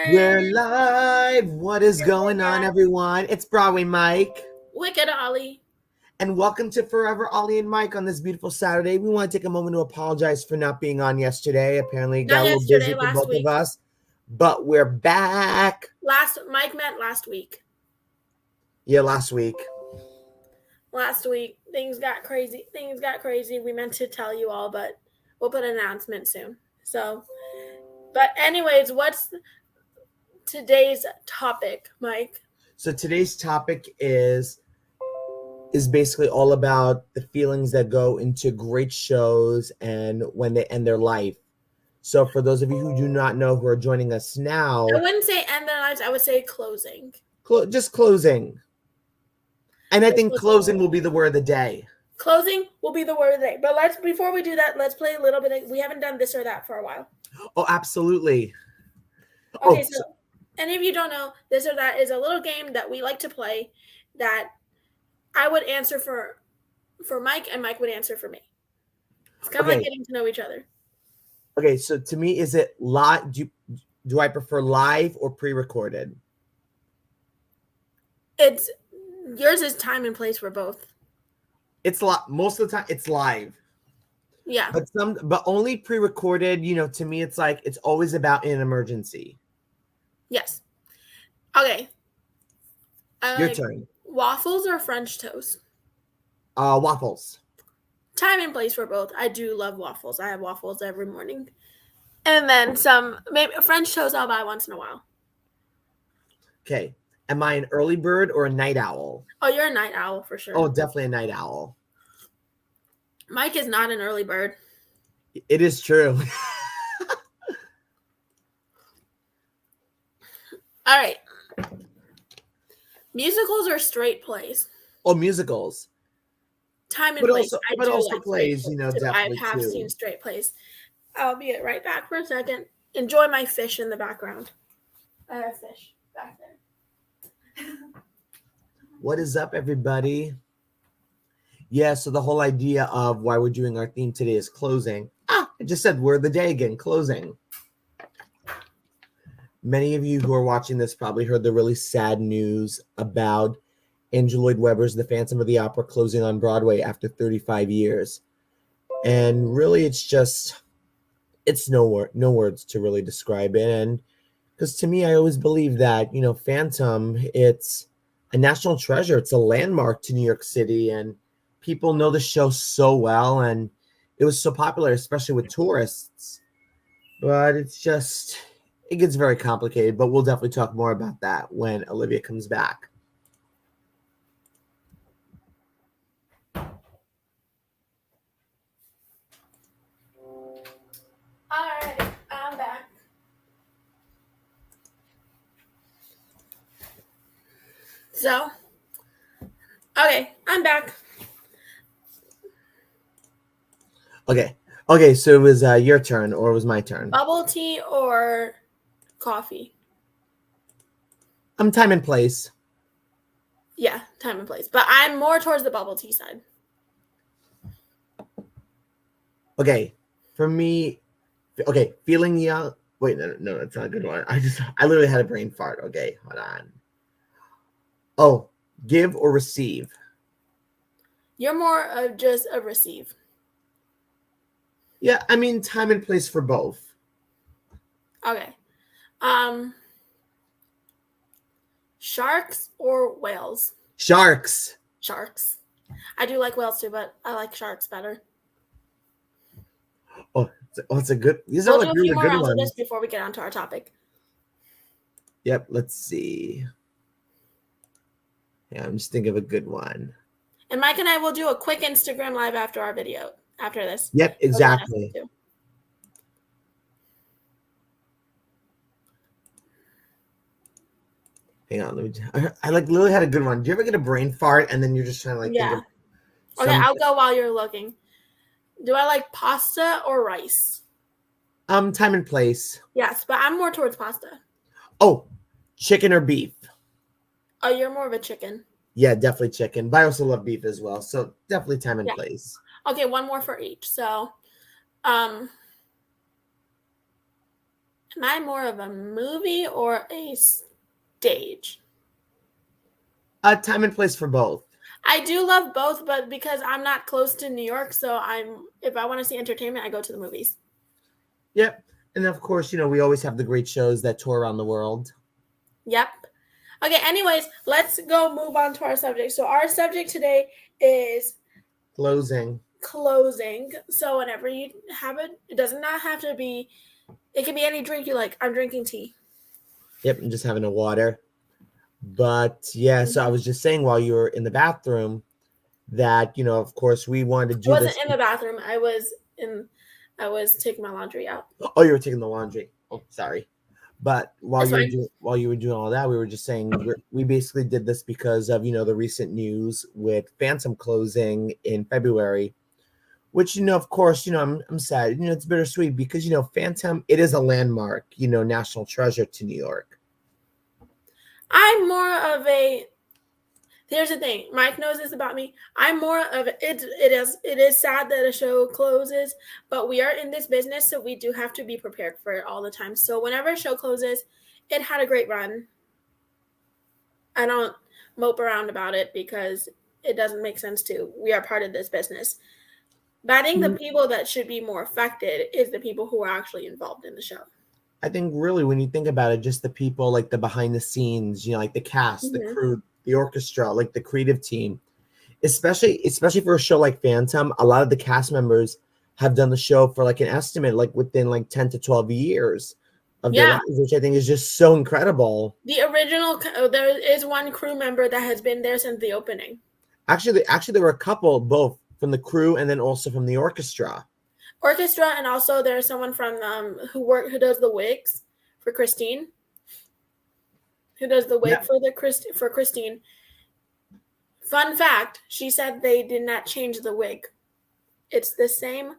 We're live. What is going on, everyone? It's Broadway Mike. Wicked Ollie. And welcome to Forever Ollie and Mike on this beautiful Saturday. We want to take a moment to apologize for not being on yesterday. Apparently, it got a little busy for both of us. But we're back. Mike meant last week. Yeah, last week. Last week, things got crazy. We meant to tell you all, but we'll put an announcement soon. So, but anyways, what's today's topic, Mike? So today's topic is basically all about the feelings that go into great shows and when they end their life. So for those of you who do not know who are joining us now, I wouldn't say end their lives. I would say closing. Just closing. And I think closing will be the word of the day. Closing will be the word of the day. But before we do that, let's play a little bit. We haven't done this or that for a while. Oh, absolutely. Okay, so any of you don't know, this or that is a little game that we like to play that I would answer for Mike and Mike would answer for me. It's kind of like getting to know each other. Okay, so to me, is it live? Do I prefer live or pre-recorded? Yours is time and place for both. It's most of the time it's live. Yeah. But only pre-recorded, to me it's like it's always about an emergency. Yes. Okay. Your turn. Waffles or French toast? Waffles. Time and place for both. I do love waffles. I have waffles every morning. And then maybe French toast I'll buy once in a while. Okay. Am I an early bird or a night owl? Oh, you're a night owl for sure. Oh, definitely a night owl. Mike is not an early bird. It is true. All right. Musicals or straight plays? Oh, musicals. Time and place. But also plays, definitely I have seen straight plays. I'll be right back for a second. Enjoy my fish in the background. I have fish back there. What is up, everybody? Yeah, so the whole idea of why we're doing our theme today is closing. I just said word of the day again, closing. Many of you who are watching this probably heard the really sad news about Andrew Lloyd Webber's The Phantom of the Opera closing on Broadway after 35 years. And really, it's no words to really describe it. And because to me, I always believe that, Phantom, it's a national treasure. It's a landmark to New York City. And people know the show so well. And it was so popular, especially with tourists. But it gets very complicated. But we'll definitely talk more about that when Olivia comes back. Alright, I'm back. So, okay, I'm back. Okay, so it was your turn or it was my turn? Bubble tea or coffee? Time and place. Yeah, time and place. But I'm more towards the bubble tea side. Okay, for me, feeling young. Wait, no, that's not a good one. I literally had a brain fart. Okay, hold on. Oh, give or receive? You're more of just a receive. Yeah, time and place for both. Okay. Sharks or whales? Sharks. Sharks. I do like whales too, but I like sharks better. Oh, it's a good. These are like really good ones. This before we get on to our topic. Yep. Let's see. Yeah, I'm just thinking of a good one. And Mike and I will do a quick Instagram live after our video. After this. Yep, exactly. Hang on, I literally had a good one. Do you ever get a brain fart and then you're just trying to think of Okay, I'll go while you're looking. Do I like pasta or rice? Time and place. Yes, but I'm more towards pasta. Oh, chicken or beef? Oh, you're more of a chicken. Yeah, definitely chicken. But I also love beef as well. So definitely time and place. Okay, one more for each. So, Am I more of a movie or a stage? Time and place for both. I do love both, but because I'm not close to New York, so if I want to see entertainment, I go to the movies. Yep. And of course, we always have the great shows that tour around the world. Yep. Okay, anyways, let's go move on to our subject. So our subject today is Closing. So whenever you have it does not have to be, it can be any drink you like. I'm drinking tea. Yep, I'm just having a water. But yeah, so I was just saying while you were in the bathroom that, of course we wanted to do I this. wasn't in the bathroom. I was taking my laundry out. Oh, you were taking the laundry. Oh, sorry. But while That's you were doing all that, we were just saying we basically did this because of the recent news with Phantom closing in February, which of course I'm sad. It's bittersweet because Phantom, it is a landmark, national treasure to New York. I'm more of a. Here's the thing. Mike knows this about me. I'm more of it. It is sad that a show closes, but we are in this business, so we do have to be prepared for it all the time. So whenever a show closes, it had a great run. I don't mope around about it because it doesn't make sense to. We are part of this business. But I think the people that should be more affected is the people who are actually involved in the show. I think really when you think about it, just the people like the behind the scenes, like the cast, the crew, the orchestra, like the creative team, especially for a show like Phantom, a lot of the cast members have done the show for like an estimate, like within like 10 to 12 years of their lives, which I think is just so incredible. The original, there is one crew member that has been there since the opening. Actually, there were a couple, both from the crew and then also from the orchestra. And also there's someone from who does the wigs for Christine. Who does the wig for Christine? Fun fact: she said they did not change the wig. It's the same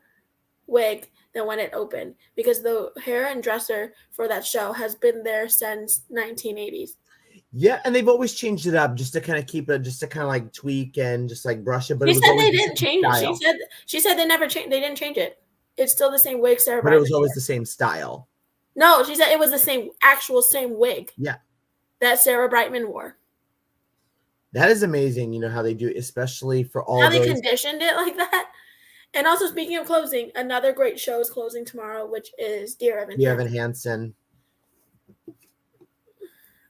wig than when it opened because the hair and dresser for that show has been there since 1980s. Yeah, and they've always changed it up just to kind of keep it, just to kind of like tweak and just like brush it. But she said they didn't change it. She said they never changed. They didn't change it. It's still the same wig, Sarah. But it was always the same style. No, she said it was the same wig. Yeah. That Sarah Brightman wore. That is amazing, how they do, especially for all how they conditioned it like that. And also, speaking of closing, another great show is closing tomorrow, which is Dear Evan Hansen.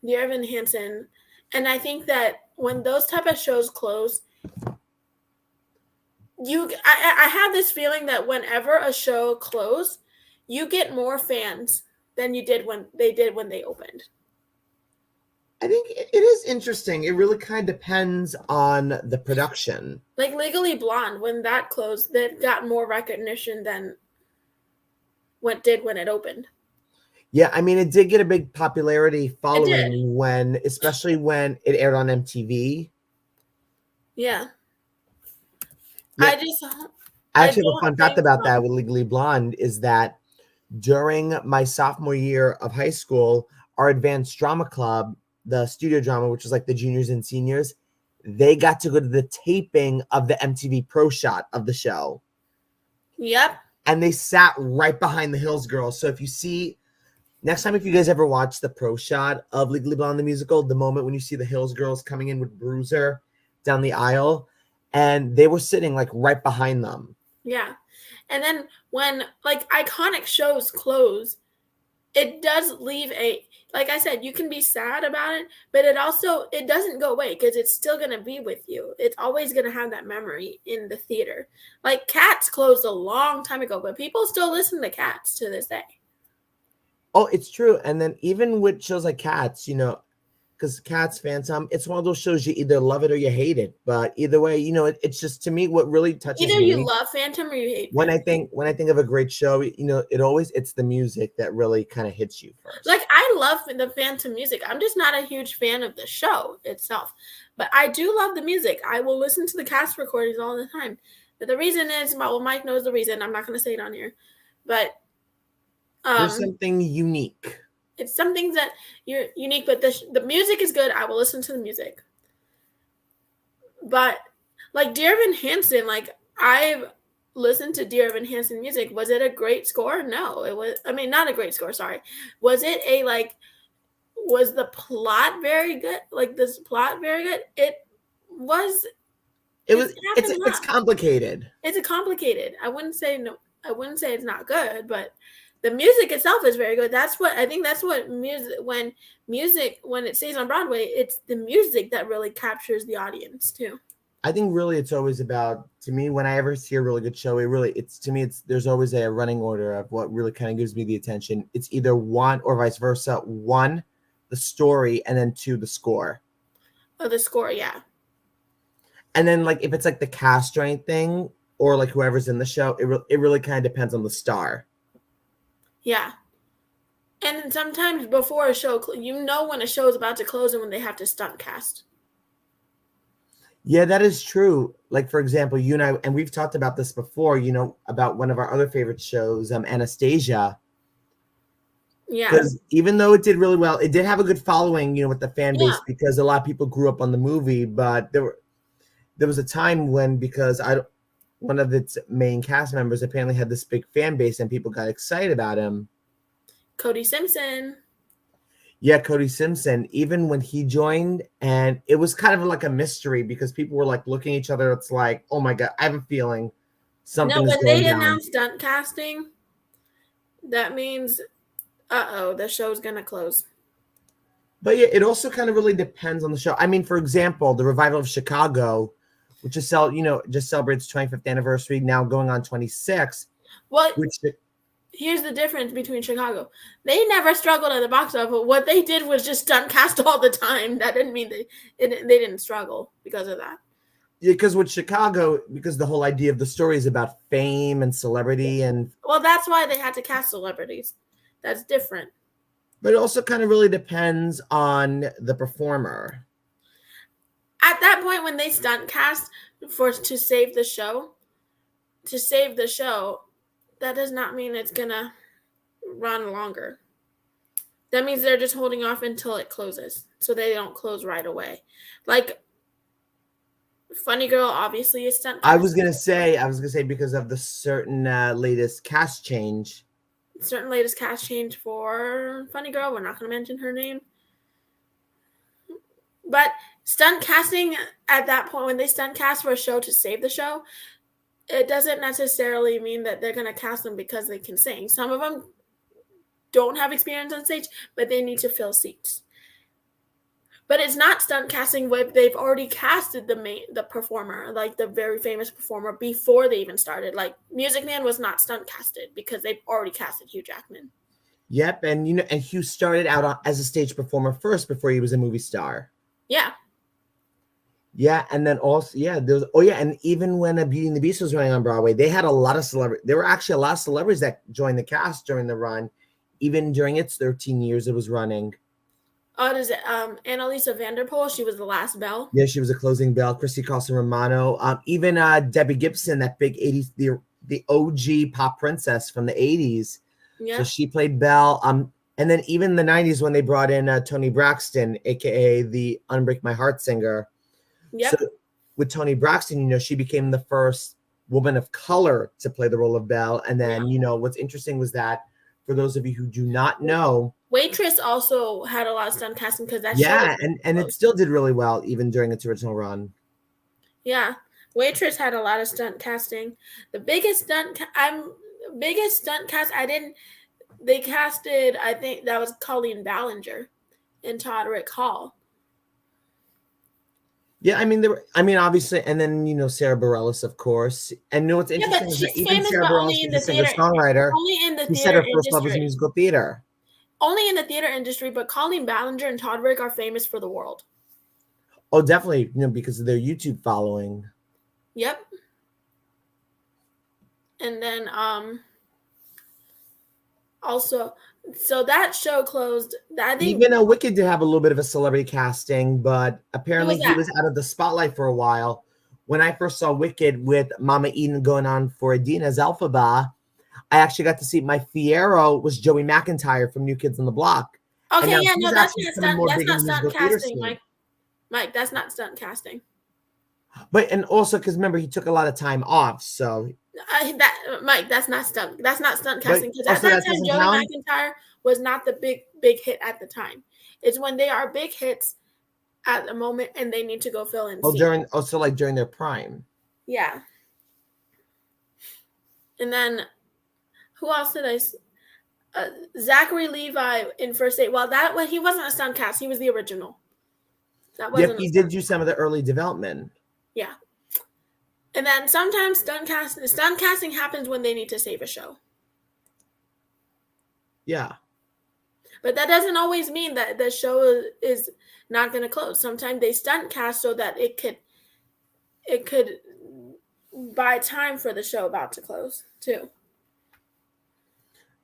Dear Evan Hansen. And I think that when those type of shows close, I have this feeling that whenever a show closed, you get more fans than you did when they opened. I think it is interesting. It really kind of depends on the production. Like Legally Blonde, when that closed, that got more recognition than what did when it opened. Yeah, I mean, it did get a big popularity following especially when it aired on MTV. Yeah. I actually have a fun fact about that with Legally Blonde is that during my sophomore year of high school, our advanced drama club, the studio drama, which was like the juniors and seniors, they got to go to the taping of the MTV Pro Shot of the show. Yep. And they sat right behind the Hills Girls. So if you see, next time if you guys ever watch the Pro Shot of Legally Blonde the musical, the moment when you see the Hills Girls coming in with Bruiser down the aisle, and they were sitting like right behind them. Yeah. And then when like iconic shows close, it does leave like I said, you can be sad about it, but it doesn't go away because it's still going to be with you. It's always going to have that memory in the theater. Like Cats closed a long time ago, but people still listen to Cats to this day. Oh, it's true. And then even with shows like Cats, because Cats, Phantom, it's one of those shows you either love it or you hate it. But either way, it's just, to me, what really touches me. Either you love Phantom or you hate Phantom. When I think of a great show, it's the music that really kind of hits you first. Like, I love the Phantom music. I'm just not a huge fan of the show itself. But I do love the music. I will listen to the cast recordings all the time. But the reason is, well, Mike knows the reason. I'm not going to say it on here. But there's something unique. It's something that you're unique, but the music is good. I will listen to the music. But like Dear Evan Hansen, like listened to Dear Evan Hansen music. Was it a great score? No, it was. I mean, not a great score. Sorry. Was it a like? Was the plot very good? Like this plot very good? It was. It's complicated. It's a complicated. I wouldn't say no. I wouldn't say it's not good, but the music itself is very good. That's what I think. That's what music when it stays on Broadway, it's the music that really captures the audience too. I think really it's always about, to me, when I ever see a really good show, it's there's always a running order of what really kind of gives me the attention. It's either one or vice versa. One, the story, and then two, the score. Oh, the score, yeah. And then like if it's like the cast or anything, or like whoever's in the show, it really kind of depends on the star. Yeah. And sometimes before a show, you know when a show is about to close and when they have to stunt cast. Yeah, that is true. Like, for example, you and I, and we've talked about this before, about one of our other favorite shows, Anastasia. Yeah. Because even though it did really well, it did have a good following, with the fan base, because a lot of people grew up on the movie. But there was a time when, because one of its main cast members apparently had this big fan base and people got excited about him. Cody Simpson. Yeah, Cody Simpson, even when he joined, and it was kind of like a mystery because people were like looking at each other. It's like, oh my God, I have a feeling something is going down. No, when they announced stunt casting, that means, the show's going to close. But yeah, it also kind of really depends on the show. I mean, for example, the revival of Chicago, which just celebrates 25th anniversary, now going on 26. Here's the difference between Chicago. They never struggled at the box office. What they did was just stunt cast all the time. That didn't mean they didn't struggle because of that. Yeah, because with Chicago, because the whole idea of the story is about fame and celebrity. Well, that's why they had to cast celebrities. That's different. But it also kind of really depends on the performer. At that point, when they stunt cast to save the show, that does not mean it's going to run longer. That means they're just holding off until it closes, so they don't close right away. Like, Funny Girl obviously is stunt cast. I was gonna say because of the certain latest cast change. Certain latest cast change for Funny Girl. We're not going to mention her name. But stunt casting at that point, when they stunt cast for a show to save the show, it doesn't necessarily mean that they're going to cast them because they can sing. Some of them don't have experience on stage, but they need to fill seats. But it's not stunt casting where they've already casted the performer, like the very famous performer, before they even started. Like Music Man was not stunt casted because they've already casted Hugh Jackman. Yep, and and Hugh started out as a stage performer first before he was a movie star. Yeah. Yeah, and then also, and even when Beauty and the Beast was running on Broadway, they had a lot of celebrities. There were actually a lot of celebrities that joined the cast during the run, even during its 13 years it was running. Oh, does it? Annalisa Vanderpool, she was the last belle. Yeah, she was a closing belle. Christy Carlson Romano, even Debbie Gibson, that big 80s, the OG pop princess from the 80s. Yeah. So she played Belle. And then even the 90s when they brought in Toni Braxton, aka the Unbreak My Heart singer. Yep. So with Toni Braxton, she became the first woman of color to play the role of Belle. And then, what's interesting was that, for those of you who do not know, Waitress also had a lot of stunt casting because that show and it still did really well even during its original run. Yeah, Waitress had a lot of stunt casting. The biggest stunt cast they casted, I think that was Colleen Ballinger and Todrick Hall. Yeah, obviously, and then Sarah Bareilles, of course. And what's interesting is that even Sarah Bareilles is a singer-songwriter. Only in the theater said her first industry. love was musical theater. Only in the theater industry, but Colleen Ballinger and Todrick are famous for the world. Oh, definitely, because of their YouTube following. Yep. And then also, so that show closed. I think even Wicked did have a little bit of a celebrity casting, but apparently he was out of the spotlight for a while. When I first saw Wicked with Mama Eden going on for Adina's Elphaba, I actually got to see my Fiero was Joey McIntyre from New Kids on the Block. Okay, yeah, no, that's not stunt casting, Mike. Mike, that's not stunt casting. But, and also, because remember, he took a lot of time off, so. Mike, that's not stunt. That's not stunt But casting because at also that that time, doesn't Joey count. McIntyre was not the big hit at the time. It's when they are big hits at the moment and they need to go fill in scenes. Like during their prime. Yeah. And then who else did I? Zachary Levi in First Aid. Well, that when he wasn't a stunt cast, he was the original. That Yep, wasn't. he did do some of the early development. Yeah. And then sometimes stunt casting happens when they need to save a show. Yeah. But that doesn't always mean that the show is not going to close. Sometimes they stunt cast so that it could buy time for the show about to close too.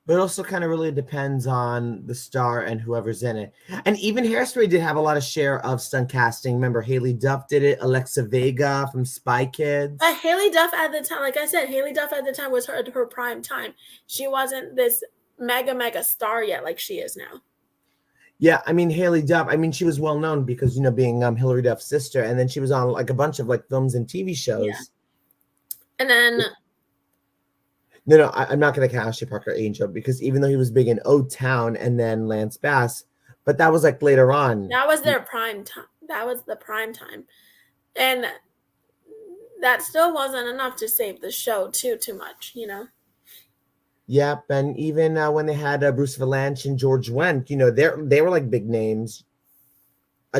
But it also kind of really depends on the star and whoever's in it. And even Hairspray did have a lot of share of stunt casting. Remember, Haley Duff did it. Alexa Vega from Spy Kids. But Haley Duff at the time, like I said, Haley Duff at the time was her prime time. She wasn't this mega star yet like she is now. Yeah, I mean, Haley Duff, I mean, she was well known because, being Hilary Duff's sister. And then she was on like a bunch of like films and TV shows. Yeah. And then... No, I'm not going to count Ashley Parker Angel because even though he was big in O-Town and then Lance Bass, but that was like later on. That was their prime time. That was the prime time. And that still wasn't enough to save the show too much, Yep, and even when they had Bruce Valanche and George Wendt, they were like big names.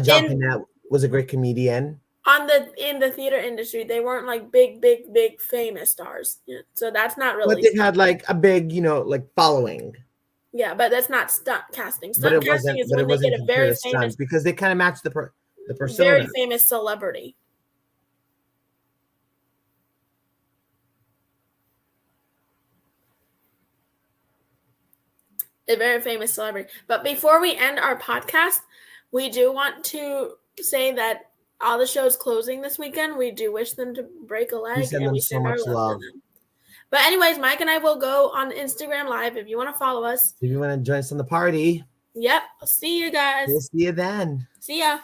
John Panette was a great comedian. In the theater industry, they weren't like big famous stars. So that's not really. But they had like a big, like following. Yeah, but that's not stunt casting. Stunt casting is when they get a very famous, because they kind of match the persona. Very famous celebrity. A very famous celebrity. But before we end our podcast, we do want to say that all the shows closing this weekend, we do wish them to break a leg. We send them so much love. But anyways, Mike and I will go on Instagram Live if you want to follow us. If you want to join us on the party. Yep. I'll see you guys. We'll see you then. See ya.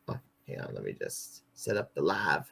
Oh, hang on, let me just set up the live.